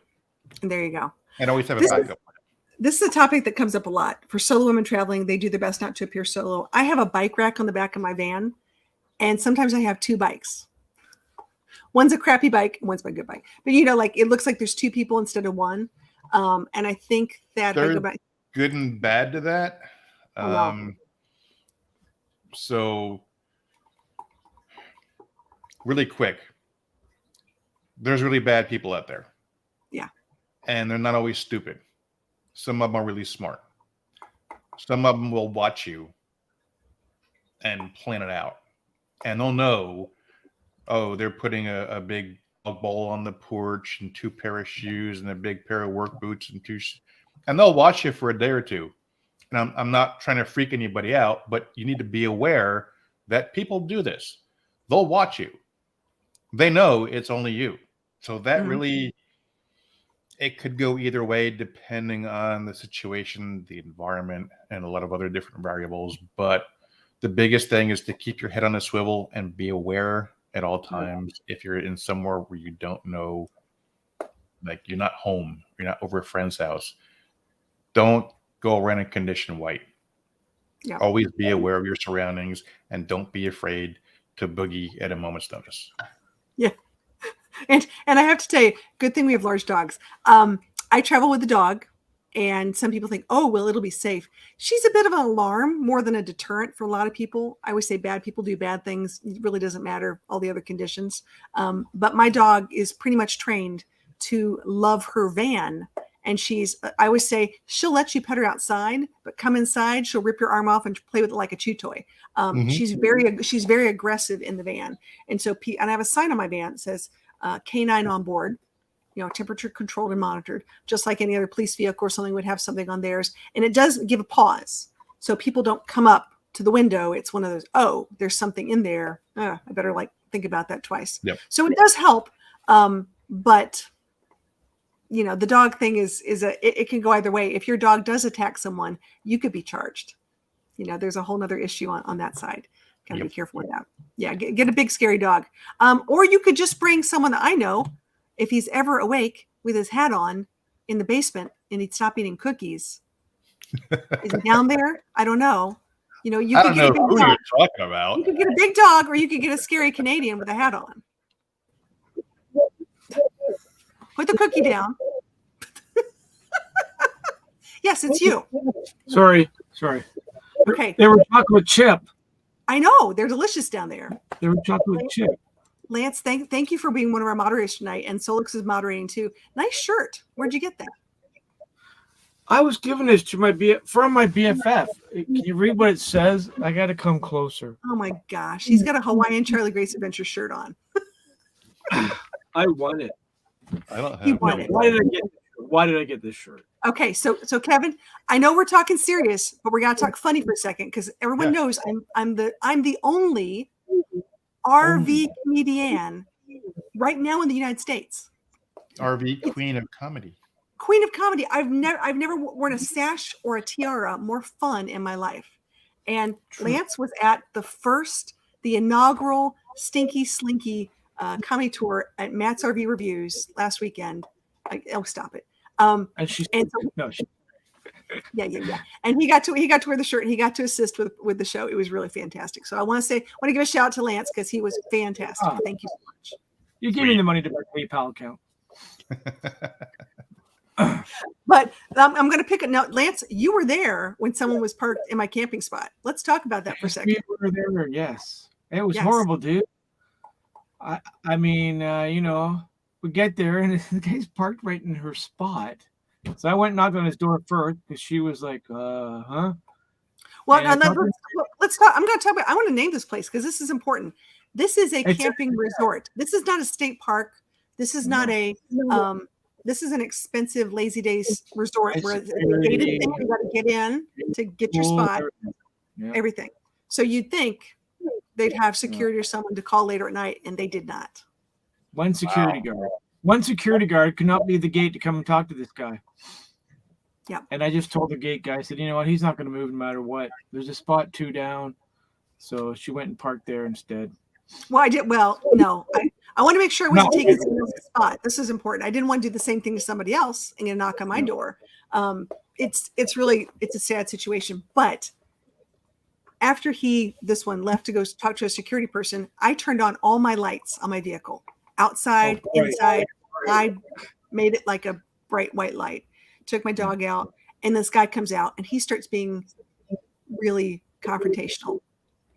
And there you go. And always have a backup plan. This is a topic that comes up a lot for solo women traveling. They do their best not to appear solo. I have a bike rack on the back of my van, and sometimes I have two bikes. One's a crappy bike, one's my good bike. But like it looks like there's two people instead of one. And I think that there's good and bad to that. So really quick, there's really bad people out there. Yeah. And they're not always stupid. Some of them are really smart. Some of them will watch you and plan it out. And they'll know, oh, they're putting a big bowl on the porch and 2 pair of shoes and a big pair of work boots and they'll watch you for a day or two. And I'm not trying to freak anybody out, but you need to be aware that people do this. They'll watch you. They know it's only you. So that really, it could go either way depending on the situation, the environment, and a lot of other different variables. But the biggest thing is to keep your head on a swivel and be aware at all times. If you're in somewhere where you don't know, like you're not home, you're not over a friend's house, don't go around in condition white. Yeah. Always be aware of your surroundings and don't be afraid to boogie at a moment's notice. Yeah. And I have to tell you, good thing we have large dogs. I travel with a dog, and some people think, oh, well, it'll be safe. She's a bit of an alarm more than a deterrent for a lot of people. I always say bad people do bad things. It really doesn't matter all the other conditions. But my dog is pretty much trained to love her van. And I always say, she'll let you pet her outside, but come inside, she'll rip your arm off and play with it like a chew toy. She's very aggressive in the van. And so, and I have a sign on my van that says, K9 on board, temperature controlled and monitored, just like any other police vehicle or something would have something on theirs. And it does give a pause. So people don't come up to the window. It's one of those, oh, there's something in there. I better think about that twice. Yep. So it does help. But the dog thing it can go either way. If your dog does attack someone, you could be charged. There's a whole nother issue on that side. Gotta be careful with that. Yeah, get a big scary dog. Or you could just bring someone that I know, if he's ever awake with his hat on in the basement and he'd stop eating cookies. Is he down there? I don't know. I don't know who you're talking about. You could get a big dog, or you could get a scary Canadian with a hat on. Put the cookie down. Yes, it's you. Sorry. Okay. They were chocolate chip. I know. They're delicious down there. They were chocolate chip. Lance, thank you for being one of our moderators tonight. And Solix is moderating too. Nice shirt. Where'd you get that? I was giving this to from my BFF. Can you read what it says? I got to come closer. Oh my gosh. He's got a Hawaiian Charlie Grace Adventure shirt on. I won it. I don't have he won it. Why did I get this shirt? Okay, so Kevin, I know we're talking serious, but we're gonna talk funny for a second because everyone knows I'm the only RV comedian right now in the United States. RV Queen of Comedy. Queen of Comedy. I've never worn a sash or a tiara more fun in my life. And Lance was at the inaugural Stinky Slinky comedy tour at Matt's RV Reviews last weekend. Stop it. Yeah. And he got to wear the shirt, and he got to assist with the show. It was really fantastic. So I want to give a shout out to Lance because he was fantastic. Oh. Thank you so much. You gave me the money to my PayPal account. But I'm going to pick a note. Lance, you were there when someone was parked in my camping spot. Let's talk about that for a second. We were there, yes. It was horrible, dude. I mean, we get there and the guy's parked right in her spot. So I went and knocked on his door first because she was like, huh? Well, let's talk. I'm going to talk about, I want to name this place because this is important. This is a camping resort. This is not a state park. This is not this is an expensive lazy days resort where it's a gated thing. You got to get in to get your spot, everything. So you'd think they'd have security or someone to call later at night, and they did not. One security guard could not leave the gate to come and talk to this guy. Yeah. And I just told the gate guy, I said, you know what? He's not going to move no matter what. There's a spot 2 down. So she went and parked there instead. Well, no. I want to make sure I wasn't taking someone else's spot. This is important. I didn't want to do the same thing to somebody else and get a knock on my door. It's a sad situation. But after this one left to go talk to a security person, I turned on all my lights on my vehicle, outside, inside. I made it like a bright white light. Took my dog out, and this guy comes out, and he starts being really confrontational,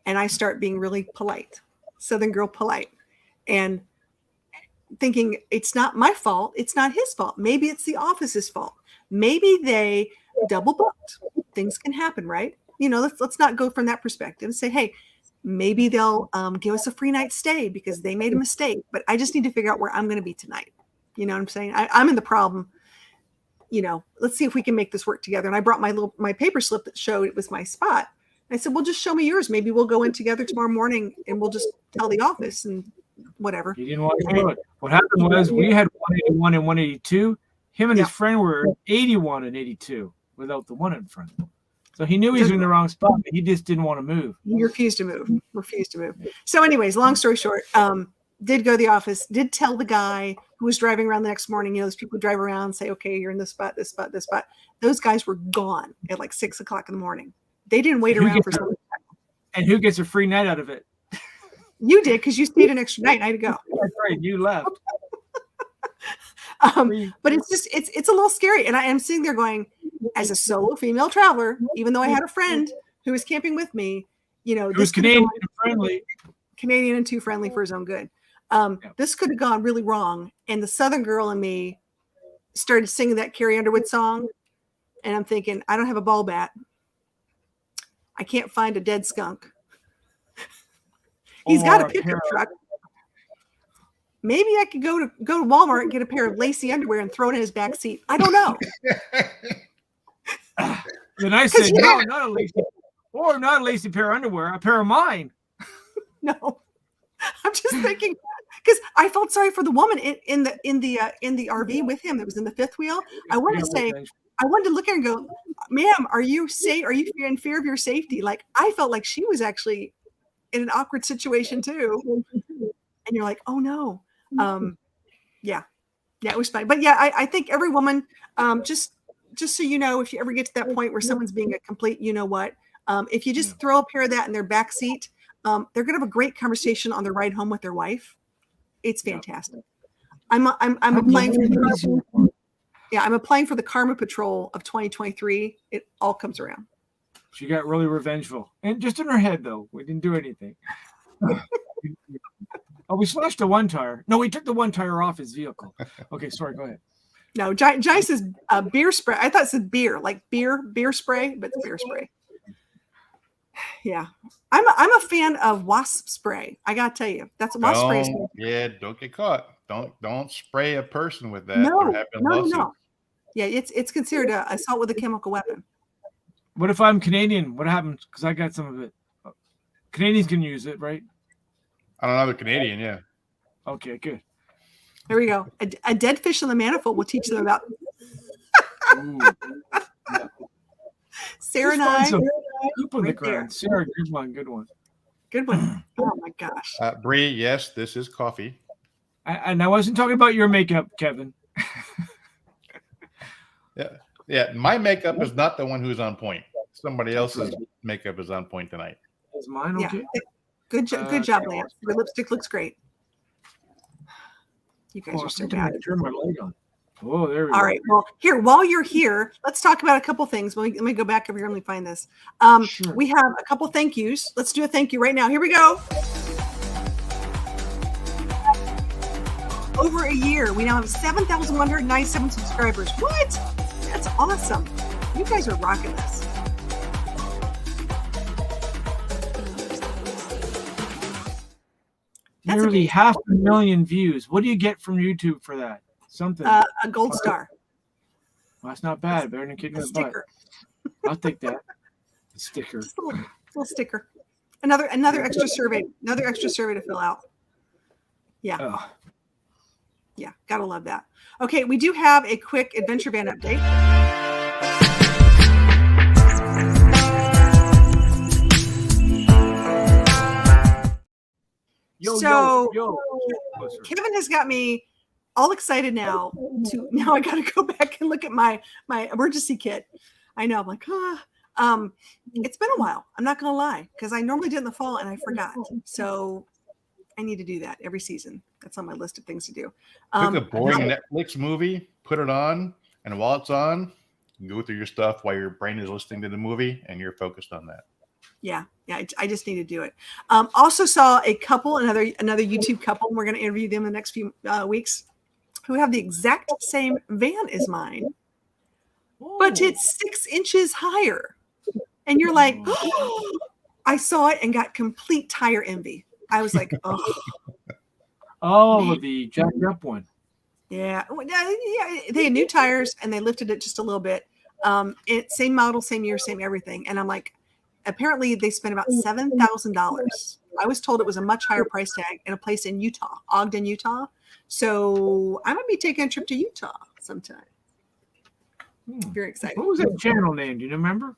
and I start being really polite, Southern girl polite, and thinking it's not my fault, it's not his fault. Maybe it's the office's fault. Maybe they double booked. Things can happen, right? Let's not go from that perspective and say, hey, maybe they'll give us a free night stay because they made a mistake. But I just need to figure out where I'm going to be tonight. You know what I'm saying? I'm in the problem. Let's see if we can make this work together. And I brought my paper slip that showed it was my spot. I said, well, just show me yours. Maybe we'll go in together tomorrow morning and we'll just tell the office and whatever. He didn't want to do it. What happened was we had 181 and 182. Him and his friend were 81 and 82 without the one in front. So he knew he was in the wrong spot, but he just didn't want to move. He refused to move. So anyways, long story short, did go to the office, did tell the guy who was driving around the next morning, those people who drive around and say, okay, you're in this spot, this spot, this spot. Those guys were gone at like 6 o'clock in the morning. They didn't wait around for something. And who gets a free night out of it? You did, because you stayed an extra night. I had to go. That's right. You left. But it's a little scary. And I am sitting there going, as a solo female traveler, even though I had a friend who was camping with me, it was Canadian and friendly. Canadian and too friendly for his own good. This could have gone really wrong. And the Southern girl in me started singing that Carrie Underwood song. And I'm thinking, I don't have a ball bat. I can't find a dead skunk. He's got a pickup truck. Maybe I could go to Walmart and get a pair of lacy underwear and throw it in his back seat. I don't know. Then I said, no, not a lacy pair of underwear, a pair of mine. No, I'm just thinking because I felt sorry for the woman in the RV with him that was in the fifth wheel. I wanted to look at her and go, ma'am, are you safe? Are you in fear of your safety? Like, I felt like she was actually in an awkward situation too. And you're like, oh no. Yeah, it was fine. But yeah, I think every woman, just so you know, if you ever get to that point where someone's being a complete, if you just throw a pair of that in their back seat, they're going to have a great conversation on their ride home with their wife. It's fantastic. I'm applying for I'm applying for the Karma Patrol of 2023. It all comes around. She got really revengeful, and just in her head though. We didn't do anything. Oh, we slashed the one tire. No, we took the one tire off his vehicle. Okay, sorry. Go ahead. No, Jai says beer spray. I thought it said beer, like beer spray, but it's beer spray. Yeah, I'm a fan of wasp spray. I gotta tell you, that's wasp spray. Yeah, don't get caught. Don't spray a person with that. No. Yeah, it's considered a assault with a chemical weapon. What if I'm Canadian? What happens? Because I got some of it. Canadians can use it, right? I don't know, the Canadian, yeah. Okay, good. There we go. A dead fish in the manifold will teach them about. Sarah and I. Poop on the ground. Sarah, good one. Good one. Oh my gosh. Bree, yes, this is coffee. And I wasn't talking about your makeup, Kevin. Yeah. Yeah, my makeup is not the one who's on point. Somebody else's makeup is on point tonight. Is mine okay? Yeah. Good job, Lance. Your lipstick looks great. You guys are so bad. Turn my light on. Oh, there we go. All right. Well, while you're here, let's talk about a couple things. Let me go back over here and let me find this. Sure. We have a couple thank yous. Let's do a thank you right now. Here we go. Over a year, we now have 7,197 subscribers. What? That's awesome. You guys are rocking this. Nearly 500,000 views. What do you get from YouTube for that? Something. A gold star. Well, that's not bad. Better than kicking a sticker. I'll take that. A sticker. Just a little sticker. Another extra survey. Another extra survey to fill out. Yeah. Oh. Yeah. Gotta love that. Okay, we do have a quick adventure van update. Yo. Kevin has got me all excited now. Now I got to go back and look at my emergency kit. I know. I'm like, it's been a while. I'm not going to lie, because I normally did in the fall and I forgot. So I need to do that every season. That's on my list of things to do. Pick a boring Netflix movie, put it on, and while it's on, you go through your stuff while your brain is listening to the movie, and you're focused on that. Yeah. I just need to do it. Also saw a couple, another YouTube couple. And we're going to interview them in the next few weeks, who have the exact same van as mine, but it's 6 inches higher. And you're like, oh, I saw it and got complete tire envy. I was like, oh. Oh, the jacked up one. Yeah. They had new tires and they lifted it just a little bit. Same model, same year, same everything. And I'm like, apparently they spent about $7,000. I was told it was a much higher price tag in a place in Utah, Ogden, Utah. So I might be taking a trip to Utah sometime. Very excited. What was that channel name? Do you remember?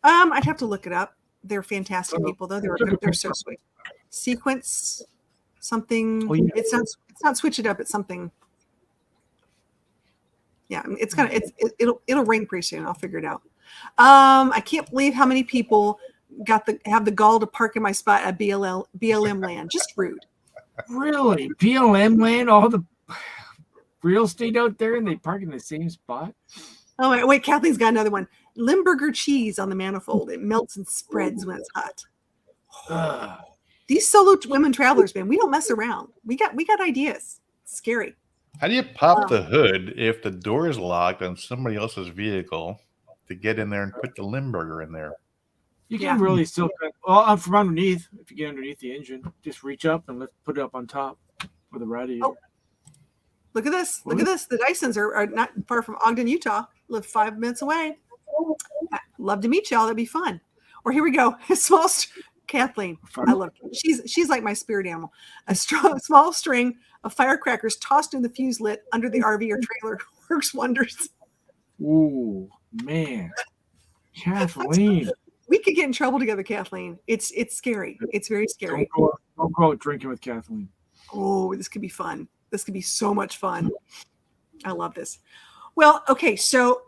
I'd have to look it up. They're fantastic people, though. They're so sweet. Sequence something. Oh, yeah. It's not switch it up. It's something. Yeah, it's kind of it'll ring pretty soon. I'll figure it out. I can't believe how many people have the gall to park in my spot at BLM land. Just rude. Really? BLM land? All the real estate out there, and they park in the same spot? Oh, wait. Kathleen's got another one. Limburger cheese on the manifold. It melts and spreads when it's hot. These solo women travelers, man, we don't mess around. We got ideas. It's scary. How do you pop the hood if the door is locked on somebody else's vehicle to get in there and put the Limburger in there? You can really still, well, from underneath, if you get underneath the engine, just reach up and put it up on top with a radiator. Oh. Look at this. Look at this. The Dysons are not far from Ogden, Utah. Live 5 minutes away. Love to meet y'all. That'd be fun. Or here we go. Kathleen. I love her. She's like my spirit animal. A small string of firecrackers tossed in the fuse lit under the RV or trailer works wonders. Ooh, man. Kathleen. We could get in trouble together, Kathleen. It's scary. It's very scary. Don't go out drinking with Kathleen. Oh, this could be fun. This could be so much fun. I love this. Well, okay, so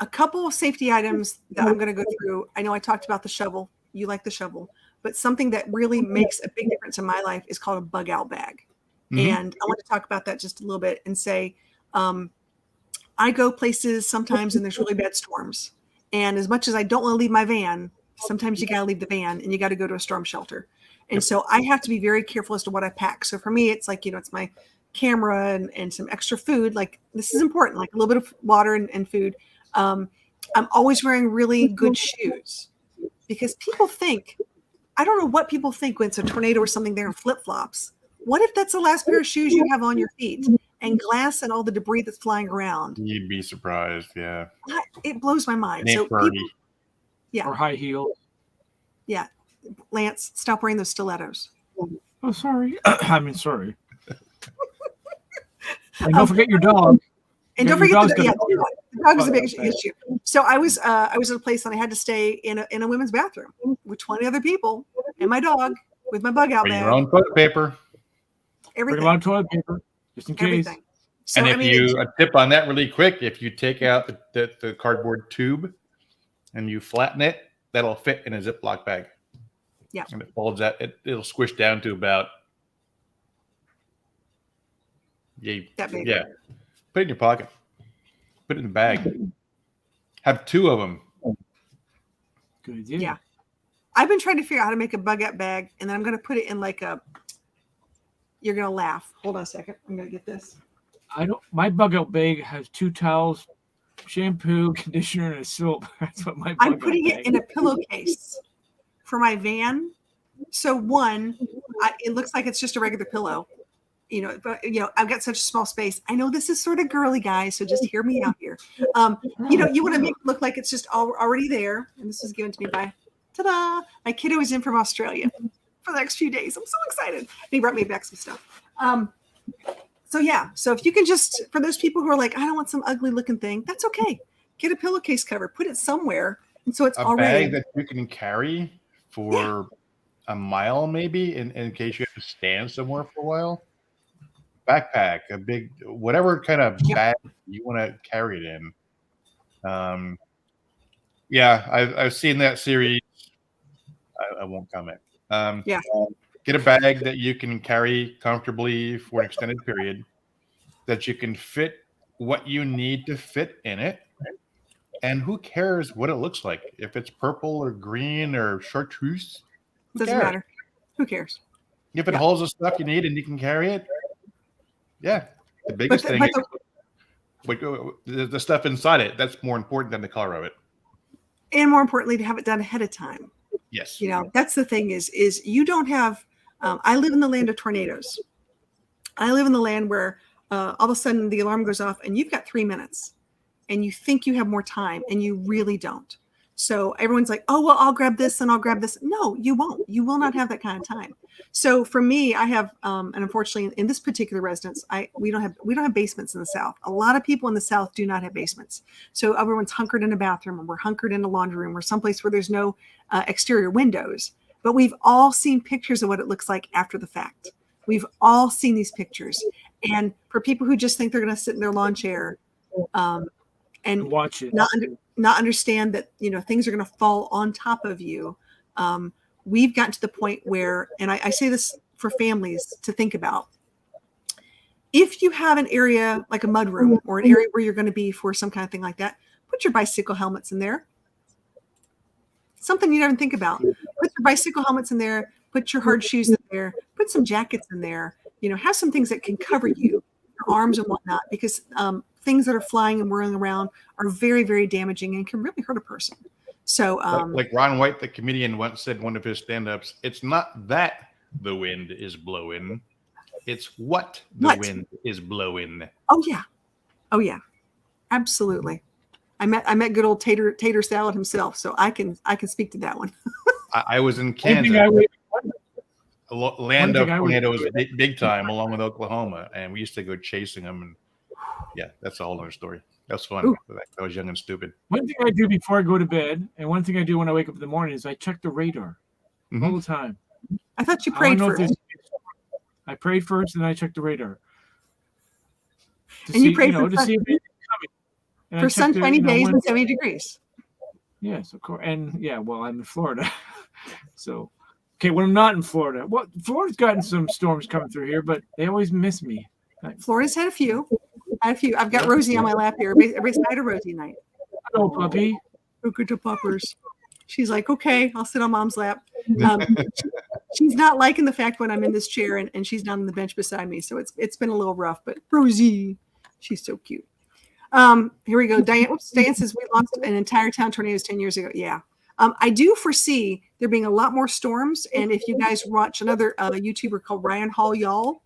a couple of safety items that I'm going to go through. I know I talked about the shovel. You like the shovel. But something that really makes a big difference in my life is called a bug out bag. Mm-hmm. And I want to talk about that just a little bit and say, I go places sometimes and there's really bad storms. And as much as I don't want to leave my van, sometimes you got to leave the van and you got to go to a storm shelter. And so I have to be very careful as to what I pack. So for me, it's like, it's my camera and some extra food. Like this is important, like a little bit of water and food. I'm always wearing really good shoes because people think, I don't know what people think when it's a tornado or something, they're in flip-flops. What if that's the last pair of shoes you have on your feet and glass and all the debris that's flying around? You'd be surprised. Yeah. It blows my mind. So people, or high heels. Yeah. Lance, stop wearing those stilettos. Oh, sorry. I mean, sorry. And don't forget your dog. And don't forget the dog is a big issue. So I was at a place and I had to stay in a women's bathroom with 20 other people and my dog with my bug out bag. Your own toilet paper. Everything. Bring a lot of toilet paper just in case. So, And I if mean, you a tip on that really quick, if you take out the cardboard tube and you flatten it, that'll fit in a Ziploc bag. Yeah. And it folds out. It'll squish down to about that big. yeah. Put it in your pocket. Put it in the bag. Have 2 of them. Good idea. Yeah. I've been trying to figure out how to make a bug out bag, and then I'm going to put it in like a. You're going to laugh. Hold on a second. I'm going to get this. My bug out bag has 2 towels, shampoo, conditioner, and a soap. That's what my bug I'm putting it in a pillowcase for my van. So it looks like it's just a regular pillow, but I've got such a small space. I know this is sort of girly, guys, so just hear me out here. You want to make it look like it's just already there. And this was given to me by, ta-da, my kiddo is in from Australia for the next few days. I'm so excited. And he brought me back some stuff. So if you can just, for those people who are like, I don't want some ugly looking thing, that's okay. Get a pillowcase cover, put it somewhere. And so it's already. A bag that you can carry for a mile maybe in case you have to stand somewhere for a while. Backpack, a big, whatever kind of bag you want to carry it in. I've seen that series. I won't comment. Get a bag that you can carry comfortably for an extended period, that you can fit what you need to fit in it. And who cares what it looks like? If it's purple or green or chartreuse, doesn't matter. Who cares? If it holds the stuff you need and you can carry it, the biggest thing is the stuff inside it. That's more important than the color of it. And more importantly, to have it done ahead of time. Yes. That's the thing is you don't have, I live in the land of tornadoes. I live in the land where all of a sudden the alarm goes off and you've got 3 minutes and you think you have more time and you really don't. So everyone's like, oh, well, I'll grab this and I'll grab this. No, you won't. You will not have that kind of time. So for me, I have, and unfortunately in this particular residence, we don't have basements in the South. A lot of people in the South do not have basements. So everyone's hunkered in a bathroom, or we're hunkered in a laundry room, or someplace where there's no exterior windows. But we've all seen pictures of what it looks like after the fact. We've all seen these pictures. And for people who just think they're going to sit in their lawn chair and watch it, not understand that things are going to fall on top of you. We've gotten to the point where, and I say this for families to think about, if you have an area like a mud room or an area where you're going to be for some kind of thing like that, put your bicycle helmets in there. Something you don't think about. Put your bicycle helmets in there, put your hard shoes in there, put some jackets in there, have some things that can cover you, your arms and whatnot, because things that are flying and whirling around are very, very damaging and can really hurt a person. So, like Ron White, the comedian, once said in one of his stand-ups, it's not that the wind is blowing, it's what the wind is blowing. Oh yeah, absolutely. I met good old tater salad himself, so I can speak to that one. I was in Kansas, land of tornadoes, big time, along with Oklahoma, and we used to go chasing them. And that's a whole other story. That was fun. I was young and stupid. One thing I do before I go to bed, and one thing I do when I wake up in the morning, is I check the radar all the time. I thought you prayed first. I prayed first, and then I checked the radar. You prayed to see if anything's coming. For sunshiny days and 70 degrees. Yes, of course. And I'm in Florida. So, okay, when I'm not in Florida. Well, Florida's gotten some storms coming through here, but they always miss me. Florida's had a few. I've got Rosie on my lap here. Everybody's night of Rosie night. Hello, puppy. Look at the puppers. She's like, okay, I'll sit on mom's lap. She's not liking the fact when I'm in this chair and she's down on the bench beside me. So it's been a little rough, but Rosie, she's so cute. Here we go. Diane says we lost an entire town tornadoes 10 years ago. Yeah. I do foresee there being a lot more storms. And if you guys watch another YouTuber called Ryan Hall Y'all,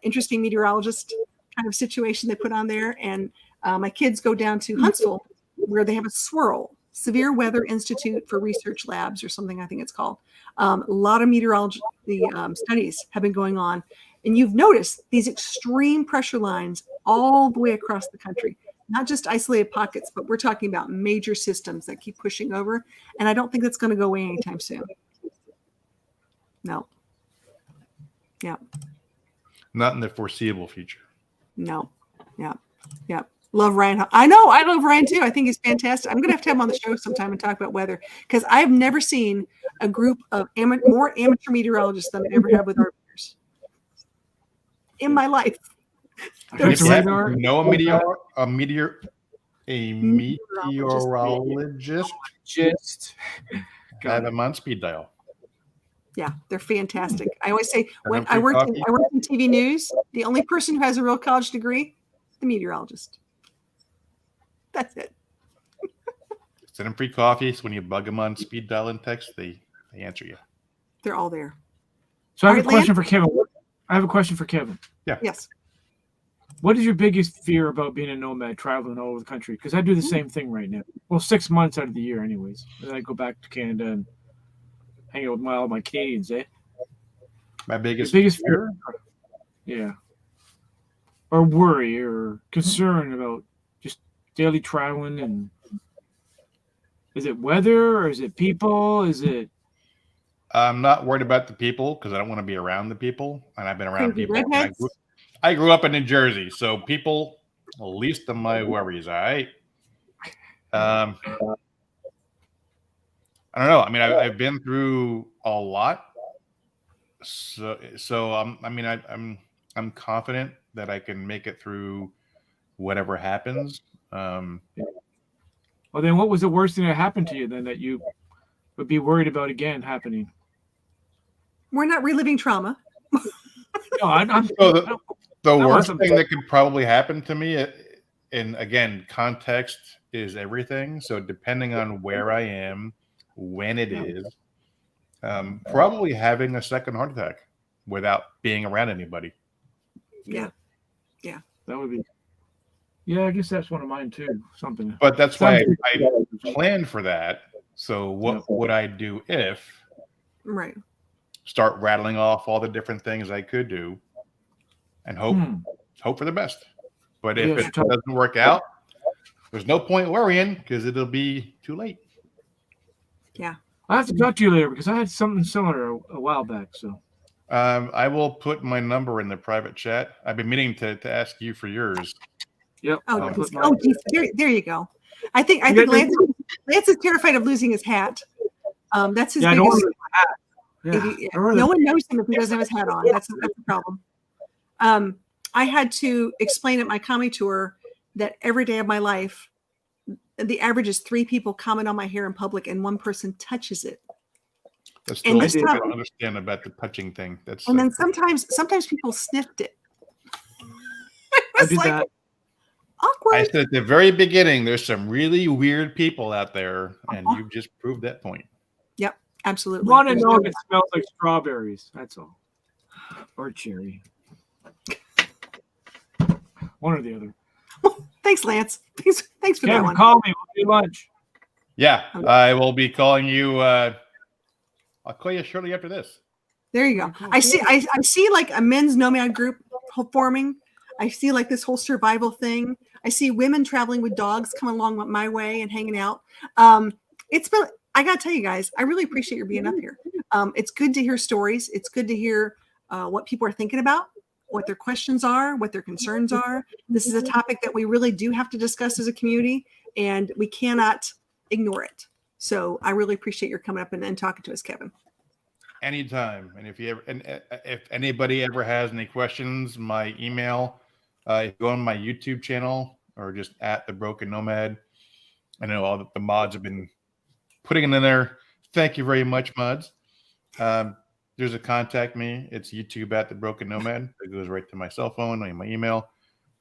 interesting meteorologist kind of situation they put on there. And my kids go down to Huntsville where they have a SWIRL, Severe Weather Institute for Research Labs or something, I think it's called. A lot of meteorology studies have been going on. And you've noticed these extreme pressure lines all the way across the country, not just isolated pockets, but we're talking about major systems that keep pushing over. And I don't think that's going to go away anytime soon. No. Yeah. Not in the foreseeable future. No. Yeah. Love Ryan. I know. I love Ryan too. I think he's fantastic. I'm going to have him on the show sometime and talk about weather because I've never seen a group of more amateur meteorologists than I ever have with our viewers in my life. If you know a meteorologist, just have him on speed dial. Yeah, they're fantastic. I always say when I worked in TV news, the only person who has a real college degree, the meteorologist. That's it. Send them free coffee. So when you bug them on speed dial and text, they answer you. They're all there. So I have a question for Kevin. Yeah. Yes. What is your biggest fear about being a nomad traveling all over the country? Because I do the same thing right now. Well, 6 months out of the year anyways. And then I go back to Canada and hang out with all my Canadians, eh? My biggest fear? Yeah. Or worry or concern about just daily traveling. And is it weather or is it people? Is it... I'm not worried about the people because I don't want to be around the people. And I've been around people. I grew up in New Jersey, so people, least of my worries, all right? I don't know. I mean, I've been through a lot. So I'm confident that I can make it through whatever happens. Well, then what was the worst thing that happened to you then that you would be worried about again happening? We're not reliving trauma. No, the worst thing that could probably happen to me, and again, context is everything. So depending on where I am, when it is, probably having a second heart attack without being around anybody. Yeah. That would be. Yeah, I guess that's one of mine too. Something. But that's why I planned for that. So what would I do if? Right. Start rattling off all the different things I could do, and hope for the best. But if it doesn't work out, there's no point worrying because it'll be too late. Yeah. I have to talk to you later because I had something similar a while back. So I will put my number in the private chat. I've been meaning to ask you for yours. Yep. Geez. There you go. I think Lance is terrified of losing his hat. That's his biggest. No one knows him if he doesn't have his hat on. That's the problem. I had to explain at my comedy tour that every day of my life, the average is 3 people comment on my hair in public and 1 person touches it. That's still I don't understand about the touching thing. Then sometimes people sniffed it. I did that. Awkward. I said at the very beginning, there's some really weird people out there, and you've just proved that point. Yep, absolutely. I want to know if it smells like strawberries. That's all, or cherry. One or the other. Thanks, Lance. Thanks for that one. Call me. We'll do lunch. Yeah, I will be calling you. I'll call you shortly after this. There you go. I see like a men's nomad group forming. I see like this whole survival thing. I see women traveling with dogs coming along my way and hanging out. It's been. I gotta tell you guys, I really appreciate your being up here. It's good to hear stories. It's good to hear what people are thinking about, what their questions are, what their concerns are. This is a topic that we really do have to discuss as a community, and we cannot ignore it. So I really appreciate your coming up and talking to us, Kevin. Anytime. And if anybody ever has any questions, my email, if you go on my YouTube channel or just at The Broken Nomad. I know all the mods have been putting it in there. Thank you very much, mods. There's a contact me. It's YouTube at The Broken Nomad. It goes right to my cell phone and my email.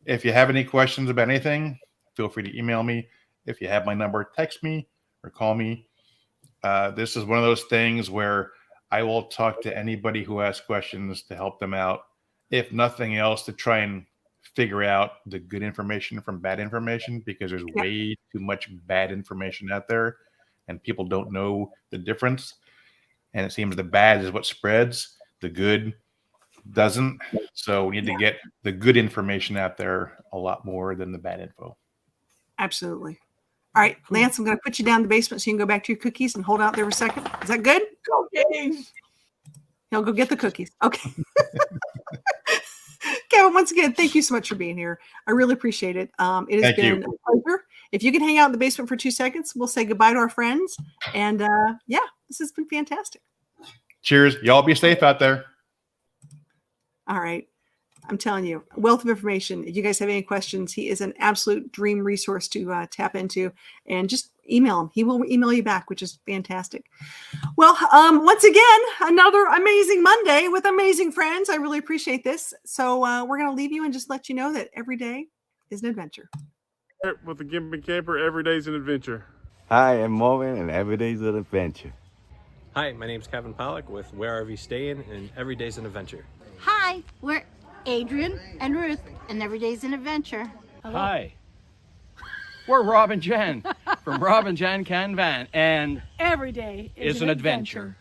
If you have any questions about anything, feel free to email me. If you have my number, text me or call me. This is one of those things where I will talk to anybody who asks questions to help them out. If nothing else, to try and figure out the good information from bad information, because there's way too much bad information out there and people don't know the difference. And it seems the bad is what spreads, the good doesn't. So we need to get the good information out there a lot more than the bad info. Absolutely. All right, Lance, I'm going to put you down in the basement so you can go back to your cookies and hold out there for a second. Is that good? Cookies. He'll go get the cookies. Okay. Kevin, once again, thank you so much for being here. I really appreciate it. It has been a pleasure. If you can hang out in the basement for 2 seconds, we'll say goodbye to our friends. And this has been fantastic. Cheers. Y'all be safe out there. All right. I'm telling you, a wealth of information. If you guys have any questions, he is an absolute dream resource to tap into, and just email him. He will email you back, which is fantastic. Well, once again, another amazing Monday with amazing friends. I really appreciate this. So we're going to leave you and just let you know that every day is an adventure. With the Gimping Camper, every day's an adventure. Hi, I'm Marvin, and every day's an adventure. Hi, my name's Kevin Pollock with Where RV Staying, and every day's an adventure. Hi, we're Adrian and Ruth, and every day's an adventure. Hello. Hi, we're Rob and Jen from Rob and Jen Can Van, and every day is an adventure.